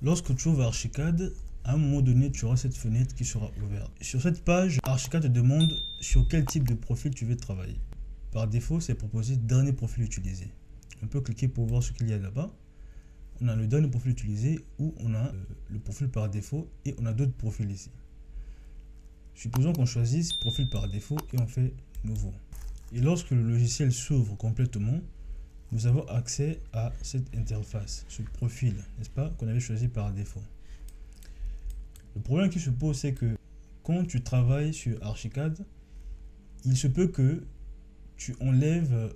Lorsque tu ouvres Archicad, à un moment donné, tu auras cette fenêtre qui sera ouverte. Sur cette page, Archicad te demande sur quel type de profil tu veux travailler. Par défaut, c'est proposé dernier profil utilisé. On peut cliquer pour voir ce qu'il y a là-bas. On a le dernier profil utilisé ou on a le profil par défaut et on a d'autres profils ici. Supposons qu'on choisisse profil par défaut et on fait nouveau. Et lorsque le logiciel s'ouvre complètement, nous avons accès à cette interface, ce profil, n'est-ce pas, qu'on avait choisi par défaut. Le problème qui se pose, c'est que quand tu travailles sur Archicad, il se peut que tu enlèves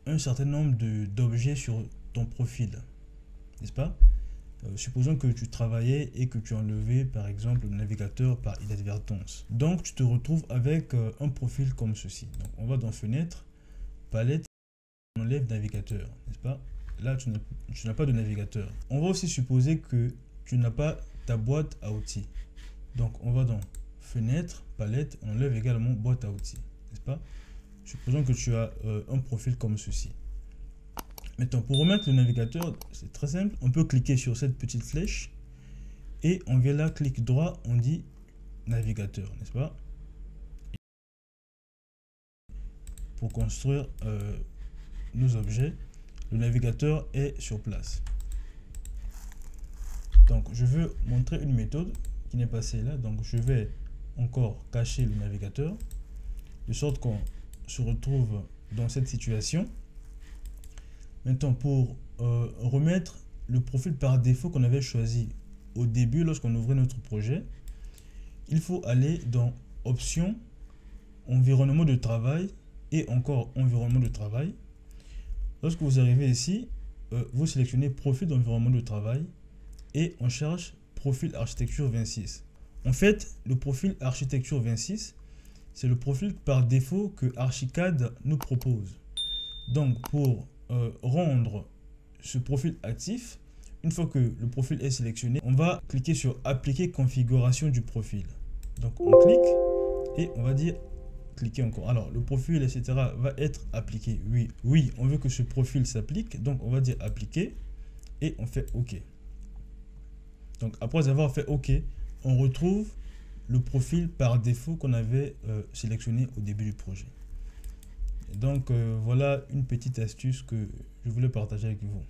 un certain nombre d'objets sur ton profil, n'est-ce pas? Supposons que tu travaillais et que tu as enlevé par exemple le navigateur par inadvertance. Donc tu te retrouves avec un profil comme ceci. Donc on va dans Fenêtre, Palette, on enlève navigateur, n'est-ce pas? Là tu n'as pas de navigateur. On va aussi supposer que tu n'as pas ta boîte à outils. Donc on va dans Fenêtre, Palette, on enlève également boîte à outils, n'est-ce pas? Supposons que tu as un profil comme ceci. Maintenant, pour remettre le navigateur, c'est très simple. On peut cliquer sur cette petite flèche et on vient là, clic droit, on dit navigateur, n'est-ce pas? Pour construire nos objets, le navigateur est sur place. Donc, je veux montrer une méthode qui n'est pas celle-là. Donc, je vais encore cacher le navigateur de sorte qu'on se retrouve dans cette situation. Maintenant, pour remettre le profil par défaut qu'on avait choisi au début lorsqu'on ouvrait notre projet, il faut aller dans Options, Environnement de travail et encore Environnement de travail. Lorsque vous arrivez ici, vous sélectionnez Profil d'environnement de travail et on cherche Profil Architecture 26. En fait, le profil Architecture 26, c'est le profil par défaut que Archicad nous propose. Donc, pour rendre ce profil actif, une fois que le profil est sélectionné, on va cliquer sur Appliquer configuration du profil. Donc on clique et on va dire cliquer encore. Alors le profil, etc. va être appliqué. Oui, on veut que ce profil s'applique, donc on va dire appliquer et on fait OK. Donc après avoir fait OK, on retrouve le profil par défaut qu'on avait sélectionné au début du projet. Donc voilà une petite astuce que je voulais partager avec vous.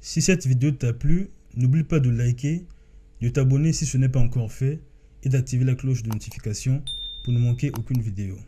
Si cette vidéo t'a plu, n'oublie pas de liker, de t'abonner si ce n'est pas encore fait et d'activer la cloche de notification pour ne manquer aucune vidéo.